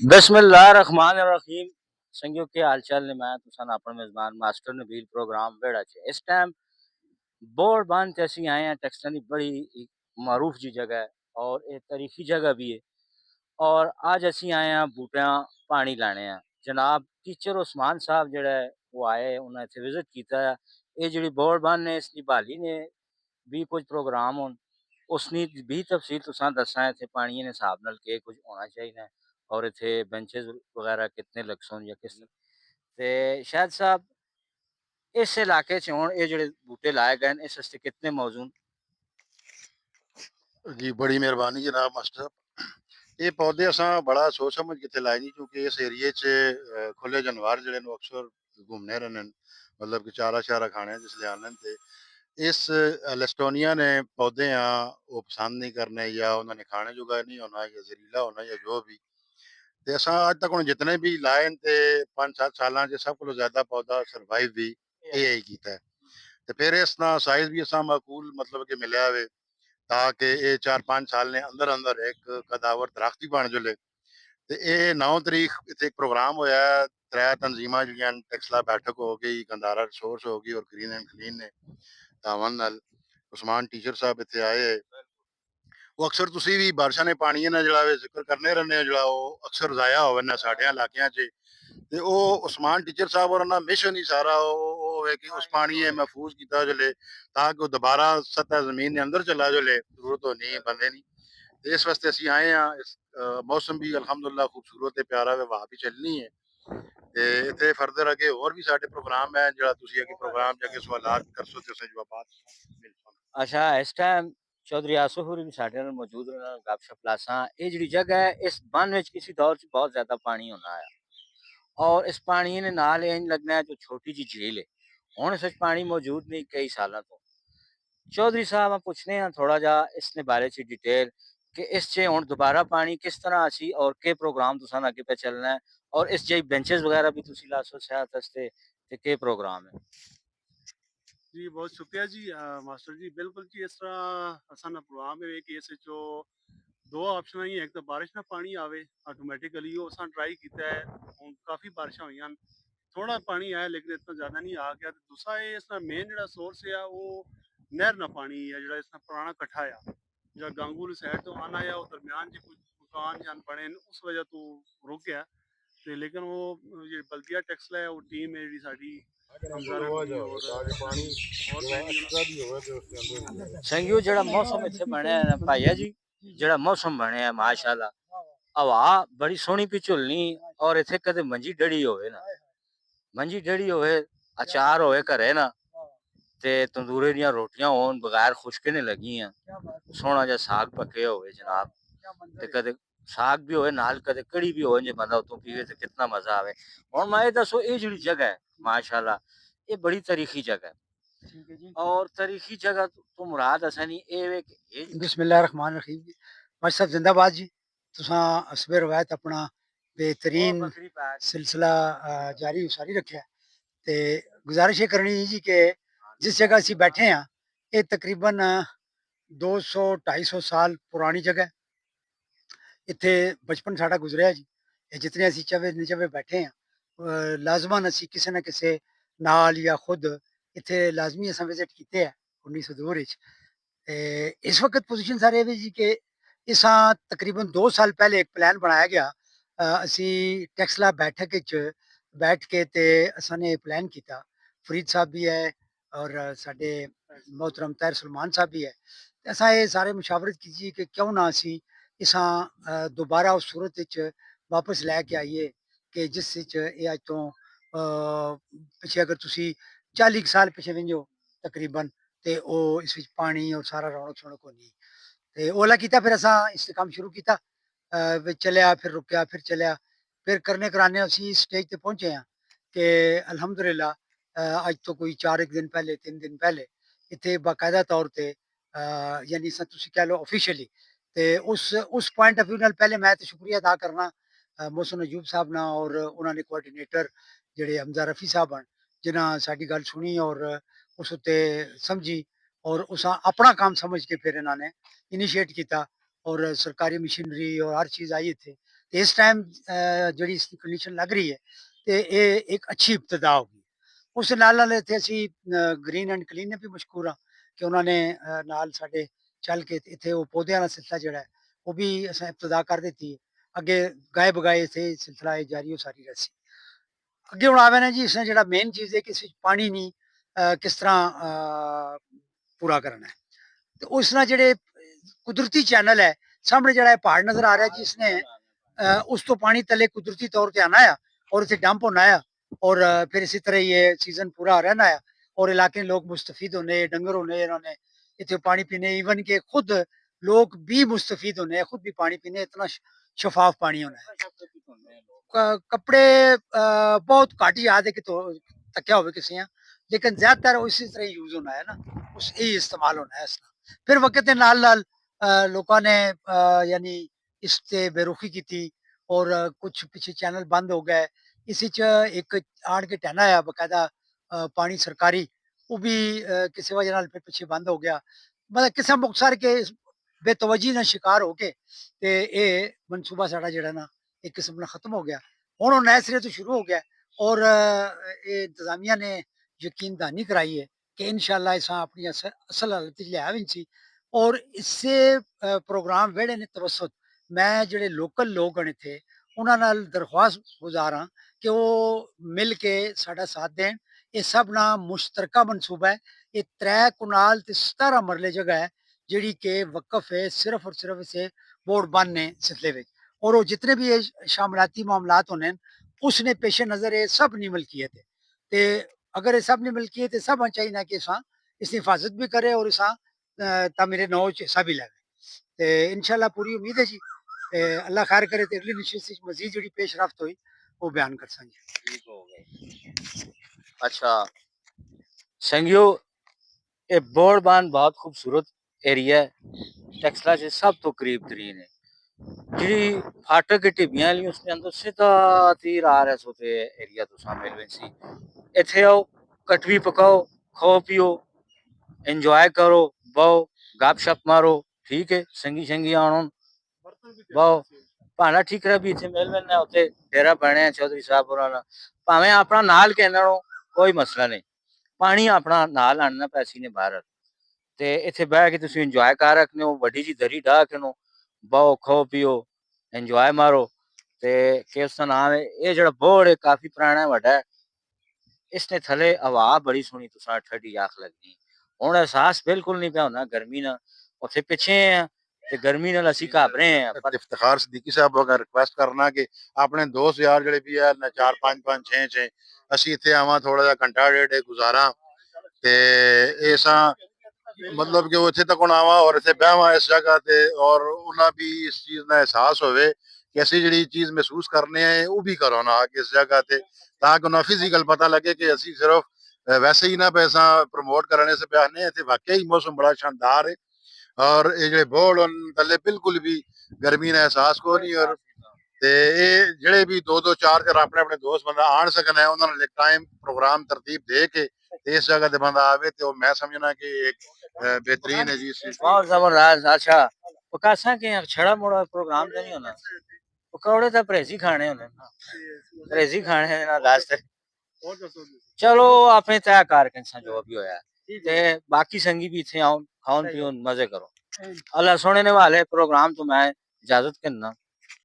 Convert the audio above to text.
बिस्मिल्लाहिर्रहमानिर्रहीम। संगियो के हाल चाल ने मैं तुसान अपन मेज़बान मास्टर नबील प्रोग्राम बेड़ा च इस टाइम बोर्ड बांध ते असी आए हैं टेक्सटां दी बड़ी एक मारूफ जी जगह है और ये तारीखी जगह भी है। और आज असी आए हैं बूटियां पानी लाने हैं। जनाब टीचर उस्मान साहब जेड़ा है वो आए उन्हें इत्थे विजिट कीता है। ये जेड़ी बोर्ड बांध ने इसकी बहाली ने भी कुछ प्रोग्राम होन उसनी भी तफसील तुसां दस्सां इत्थे पानिये दे हिसाब नाल के कुछ होना चाहिदा है और इत्थे बेंचेस वगैरह कितने लग्सन या किस ते शायद साहब इस इलाके च हुण ये जेह्ड़े बूटे लाए गए न इस आस्ते कितने मौजूद? जी, बड़ी मेहरबानी जनाब मास्टर साहब। ये पौधे असां बड़ा सोच समझ के इत्थे लाए नी क्योंकि इस एरिये च खुले जानवर जेह्ड़े न ओह् अक्सर घूमने रैह्ने न, मतलब कि चारा शारा खाने जिसले आने न ते इस एलेस्टोनिया ने पौधे ओह् पसंद नहीं करने या उन्होंने खाने जोगा नहीं होना या जहरीला होना या जो भी। ते असां अज तक हुण जितने भी लाए न ते 5-7 सालां च सब कोलों ज़्यादा पौधा सर्वाइव भी एह् कीता है। ते फिर इसदा साइज़ भी असां माकूल मतलब कि मिलेआ वे ताकि ये 4-5 साल ने अंदर अंदर एक कदावर दरख्त ही बन जुले। ते एह् 9 तरीक इत्थे एक प्रोग्राम होया है, 3 तंजीमां जेह्ड़ियां न टेक्सला बैठक हो गई, गंदारा रिसोर्स हो गई और ग्रीन एंड क्लीन ने तावन नाल उस्मान टीचर साहब इत्थे आए। वो अक्सर तुसी भी बारिशां ने पानिये नाल जेह्ड़ा वे जिक्र करने रैह्ने हो जेह्ड़ा ओह् अक्सर ज़ाया होवे न साढ़े इलाकेआं च। ते ओह् उस्मान टीचर साहब होरां दा मिशन ही सारा ओह् है कि उस पानिये महफूज कीता जुले ताकि ओह् दोबारा सतह ज़मीन दे अंदर चला जुले, जरूरत होनी बंदे दी। ते इस वास्ते असीं आए हां। इस मौसम भी अल्हम्दुलिल्लाह खूबसूरत ते प्यारा वे, हवा भी चलनी है। ते इत्थे फर्दर अगे होर भी साढ़े प्रोग्राम है जेह्ड़ा तुसी अगे प्रोग्राम च अगे सवालात करसो ते उसें जवाबात मिल सन। अच्छा इस टाइम चौधरी आसफ होरी भी साढ़े नाल मौजूद ने गपशप लासां। ये जेह्ड़ी जगह है इस बन विच किसी दौर च बहुत ज़्यादा पानी होंदा आया और इस पानी ने नाल इंज लगना है जो छोटी जी झील है। हुण इस विच पानी मौजूद नहीं कई सालां तो। चौधरी साहब हम पूछने हैं थोड़ा जा इसने बारे च डिटेल कि इस च हुण दोबारा पानी किस तरह आसी और के प्रोग्राम तुसां दा अगे पे चलना है और इस जेही बेंचेस वगैरह भी तुसी लासो सेहत आस्ते ते के प्रोग्राम है? जी, बहुत शुक्रिया जी मास्टर जी। बिल्कुल जी, इस तरह असां दा प्रोग्राम है कि इस विच ओ 2 ऑप्शन ही है, एक तो बारिश ना पानी आवे ऑटोमैटिकली ओह् असां ट्राई कीता है। हुण काफ़ी बारिशां होइयां न, थोड़ा पानी आया लेकिन इतना ज़्यादा नहीं आ गया। ते दूसरा एह् इसदा मेन जेह्ड़ा सोर्स है ओह् नैह्र दा पानी है जेह्ड़ा इसदा पुराना कट्ठा आ, जेह्ड़ा गांगू आह्ली साइड तो आना आ, ओह् दरम्यान च कुछ मकान जन बने न, उस वजह तो रुक गया। ते लेकिन ओह् जेह्ड़ी बल्दिया टेक्सला है ओह् टीम है जेह्ड़ी साडी हमजा नबी और और भी संगियो जेह्ड़ा मौसम इत्थे बनेआ ना भाईया जी, जेह्ड़ा मौसम बनेआ माशाअल्लाह, हवा बड़ी सोहनी पई झुलनी और इत्थे कदे मंजी डड़ी होवे ना, मंजी डड़ी होवे, अचार होवे घरे ना ते तंदूरे दियां रोटियां होन बगैर खुश्के ने लगियां, सोहना जिहा साग पक्के होवे जनाब ते कदे साग भी होवे नाल कदे कढ़ी भी होवे जे बंदा उत्तों पीवे ते कितना मज़ा आवे। हुण मैं एह् दस्सो एह् जेह्ड़ी जगह है माशाअल्लाह, एह् बड़ी तारीखी जगह है और तारीखी जगह तो मुराद असें नी एह् वे कि बिस्मिल्लाहिर्रहमानिर्रहीम जी। भाई साहब जिंदाबाद जी। तुसां हस्बे रवायत अपना और बेहतरीन बकरी पैक सिलसिला जारी उसारी रखिया। ते गुज़ारिश ये करनी जी कि जिस जगह असीं बैठे हैं, ये तकरीबन 200-250 साल पुरानी जगह है। इत्थे बचपन साਡਾ गुजरिया जी। ਇਹ जितने ਅਸੀਂ ਚਵੇ ਨਿਚਵੇ ਬੈਠੇ ਹਾਂ ਲਾਜ਼ਮਨ ਅਸੀਂ ਕਿਸੇ ਨਾ ਕਿਸੇ ਨਾਲ ਜਾਂ ਖੁਦ ਇੱਥੇ ਲਾਜ਼ਮੀ ਅਸਾਂ ਵਿਜ਼ਿਟ ਕੀਤੇ ਆ 1902 ਵਿੱਚ। ਤੇ ਇਸ ਵਕਤ ਪੋਜੀਸ਼ਨ ਸਰ ਇਹ ਵੀ ਜੀ ਕਿ ਇਸਾਂ ਤਕਰੀਬਨ 2 ਸਾਲ ਪਹਿਲੇ ਇੱਕ ਪਲਾਨ ਬਣਾਇਆ ਗਿਆ। ਅਸੀਂ ਟੈਕਸਲਾ ਬੈਠਕ ਵਿੱਚ ਬੈਠ ਕੇ ਤੇ ਅਸਾਂ ਨੇ ਪਲਾਨ ਕੀਤਾ। ਫਰੀਦ ਸਾਹਿਬ ਵੀ ਹੈ ਔਰ ਸਾਡੇ मोहतरम ताहिर सलमान साहब भी है। ते असां एह् सारे मुशावरत कीती कि क्यों ना असी इसां दोबारा उस सूरत विच वापस लैके आइए कि जिस विच एह् अज तो पिच्छे अगर तुसी 40 कुु साल पिच्छे विंजो तकरीबन ते ओह् इस विच पानी और सारा रौनक-शौनक होंदी। ते ओला कीता फिर असां इस कम्म शुरू कीता। विच चलेआ फिर रुकेआ फिर चलेआ। फिर करने कराने असी इस स्टेज ते पहुँचे हैं कि अल्हम्दुलिल्लाह अज तो कोई 4 एक दिन पहले 3 दिन पहले इत्थे बाकायदा तौर ते यानी स तुसी कह लो ऑफिशियली ते उस पॉइंट ऑफ व्यू नाल पहले मैं ते शुक्रिया अदा करना मोहसिन अयूब साहब ना और उन्हां दे कोआर्डिनेटर जेह्ड़े हमजा रफ़ी साहब न, जिन्हां साडी गल सुनी और उस उत्ते समझी और उसां अपना कम्म समझ के फिर इन्हां ने इनिशिएट कीता और सरकारी मशीनरी और हर चीज़ आई इत्थे। ਤੇ ਇਸ ਟਾਈਮ ਜਿਹੜੀ ਇਸ ਦੀ ਕੰਡੀਸ਼ਨ ਲੱਗ ਰਹੀ ਹੈ ਤੇ ਇਹ ਇੱਕ ਅੱਛੀ ਇਬਤਦਾ ਹੋਗੀ। ਉਸ ਦੇ ਨਾਲ ਇੱਥੇ ਅਸੀਂ ਗ੍ਰੀਨ ਐਂਡ ਕਲੀਨ ਨੇ ਵੀ ਮਸ਼ਹੂਰ ਹਾਂ ਕਿ ਉਹਨਾਂ ਨੇ ਨਾਲ ਸਾਡੇ ਚੱਲ ਕੇ ਤੇ ਇੱਥੇ ਉਹ ਪੌਦਿਆਂ ਦਾ ਸਿਲਸਿਲਾ ਜਿਹੜਾ ਹੈ ਉਹ ਵੀ ਅਸਾਂ ਇਬਤਦਾ ਕਰ ਦਿੱਤੀ ਹੈ। ਅੱਗੇ ਗਾਏ ਬਗਾਏ ਇੱਥੇ ਸਿਲਸਿਲਾ ਇਹ ਜਾਰੀ ਉਹ ਸਾਰੀ ਰਹੀ। ਅੱਗੇ ਹੁਣ ਆਵੇ ਨਾ ਜੀ ਇਸ ਨੇ ਜਿਹੜਾ ਮੇਨ ਚੀਜ਼ ਹੈ ਕਿ ਇਸ ਵਿੱਚ ਪਾਣੀ ਨਹੀਂ ਕਿਸ ਤਰ੍ਹਾਂ ਪੂਰਾ ਕਰਨਾ ਹੈ ਤੇ ਉਸ ਨਾਲ ਜਿਹੜੇ ਕੁਦਰਤੀ ਚੈਨਲ ਹੈ ਸਾਹਮਣੇ ਜਿਹੜਾ ਇਹ ਪਹਾੜ ਨਜ਼ਰ ਆ ਰਿਹਾ ਜੀ ਇਸਨੇ उस तो पानी तले कुदरती तौर पे आना है और इसे डंप होना है और फिर इसी तरह ये सीजन पूरा रहना है और इलाके लोग मुस्तफीद होने डंगर होने इन्होंने इतने पानी पीने इवन के खुद लोग भी मुस्तफीद होने खुद भी पानी पीने इतना शफाफ पानी होना है। कपड़े बहुत घट याद है कि तो तकिया हो किसी लेकिन ज्यादातर इसी तरह यूज होना है ना उस ही इस्तेमाल होना है इसका। फिर वक्त के नाल नाल लोगों ने यानी इससे बेरुखी की थी और कुछ पीछे चैनल बंद हो गए। इसी च एक आड़ के टहना है बकायदा पानी सरकारी वो भी किसी वजह नाल फिर पीछे बंद हो गया। मतलब किसी मुख्तसर के बेतवजी ना शिकार हो के ते ये मनसूबा साड़ा जेड़ा ना एक किस्म ना खत्म हो गया। हुण वो नए सिरे तो शुरू हो गया और ये इंतजामिया ने यकीन दहानी कराई है कि इंशाअल्लाह इसा अपनी असल हालत च लिया सी और इससे प्रोग्राम वेड़े ने तवसत मैं ਜਿਹੜੇ ਲੋਕਲ ਲੋਕ ਹਨ ਇੱਥੇ ਉਹਨਾਂ ਨਾਲ ਦਰਖਾਸਤ ਗੁਜ਼ਾਰਾਂ ਕਿ ਉਹ ਮਿਲ ਕੇ ਸਾਡਾ ਸਾਥ ਦੇਣ। ਇਹ ਸਭ ਨਾਲ ਮੁਸ਼ਤਰਕਾ ਮਨਸੂਬਾ ਹੈ। ਇਹ 3 ਕਨਾਲ ਤੇ 17 ਮਰਲੇ ਜਗ੍ਹਾ ਹੈ ਜਿਹੜੀ ਕਿ ਵਕਫ ਹੈ ਸਿਰਫ और सिर्फ इसे बोर्ड बंद ने सिलसिले में और वो जितने भी ये शामलाती मामलात होने उसने पेश नज़र ये सब नहीं मलकीयत है ते अगर ये सब नहीं मलकीयत है सब चाहिए ना कि इसा इसकी हिफाजत भी करे और इसा तामीर नौ हिस्सा भी लगे ते इंशाल्लाह पूरी उम्मीद है जी अल्लाह खैर करे तो अगली नशिस्त मजीद जी पेशरफ्त हुई वो बयान कर सकेंगे। ठीक हो गए। अच्छा संगियो ये बोड़बान बहुत खूबसूरत एरिया है टैक्सला से सब तो करीब तरीन है जी फाटक की टिबियां ली उसके अंदर सीधा तीर आ रहा सोते एरिया तो शामिल सी इथे आओ कटवी पकाओ खाओ पियो एंजॉय करो बहु गप शप मारो ठीक है संगी संगी आनो बहु भाड़ा ठीक रहा भी इतने मेल मिलने उत्ते डेरा बने चौधरी साहब होरां दा भावें अपना नाल कहना कोई मसला नहीं पानी अपना नाल आना पैसी ने बाहर ते इत्थे बह के तुसीं इंजॉय कर रखने हो वड्डी जी दरी ढा के नो बहु खाओ पियो इंजॉय मारो ते के उसदा नाम है ये जेड़ा बोर्ड है काफी पुराना है वड्डा है इसने थले हवा बड़ी सोहनी तुसां ठंडी आख लगनी हुण एहसास बिल्कुल नहीं पिया होंदा गर्मी ना उत्थे पिछे ते गर्मी नाल असीं घाबरे हैं पर इफ्तिखार सिद्दीकी साहब अगर रिक्वेस्ट करना कि अपने दोस्त यार ਜਿਹੜੇ ਵੀ ਹੈ ਨਾ 4 5 5 6 6 ਅਸੀਂ ਇੱਥੇ ਆਵਾਂ ਥੋੜਾ ਜਿਹਾ ਘੰਟਾ ਡੇਢ ਗੁਜ਼ਾਰਾਂ ਤੇ ਐਸਾ मतलब कि वो इत्थे तक आवा और इत्थे बहवा इस जगह ते और उन्हें भी इस चीज का एहसास होवे कि असी जी चीज महसूस करने हैं वो भी करो ना आके इस जगह ते ताकि उन्हें फिजिकल पता लगे कि असी सिर्फ वैसे ही ना पैसा प्रमोट करने से प्याने इत्थे वाकई मौसम बड़ा शानदार है और ये जो बोर्ड थले बिल्कुल भी गर्मी का एहसास को नहीं और ते ਜਿਹੜੇ ਵੀ 2-2 4 ਆਪਣੇ ਆਪਣੇ ਦੋਸਤ ਬੰਦਾ ਆਣ ਸਕਣ ਹੈ ਉਹਨਾਂ ਨੂੰ ਇੱਕ ਟਾਈਮ ਪ੍ਰੋਗਰਾਮ ਤਰਤੀਬ ਦੇ ਕੇ ਤੇ ਇਸ ਜਗ੍ਹਾ ਤੇ ਬੰਦਾ ਆਵੇ ਤੇ ਉਹ ਮੈਂ ਸਮਝਣਾ कि एक बेहतरीन है जी बहुत जबरदस्त। अच्छा पकासा के छड़ा मोड़ा प्रोग्राम तो नहीं होना पकौड़े तो परहेजी खाने होने ना परहेजी खाने ना रास्ते चलो आपने तय कर के जो भी होया ते बाकी संगी भी इथे आओ खाओ पियो मजे करो अल्लाह सोने ने वाले प्रोग्राम तो मैं इजाजत करना।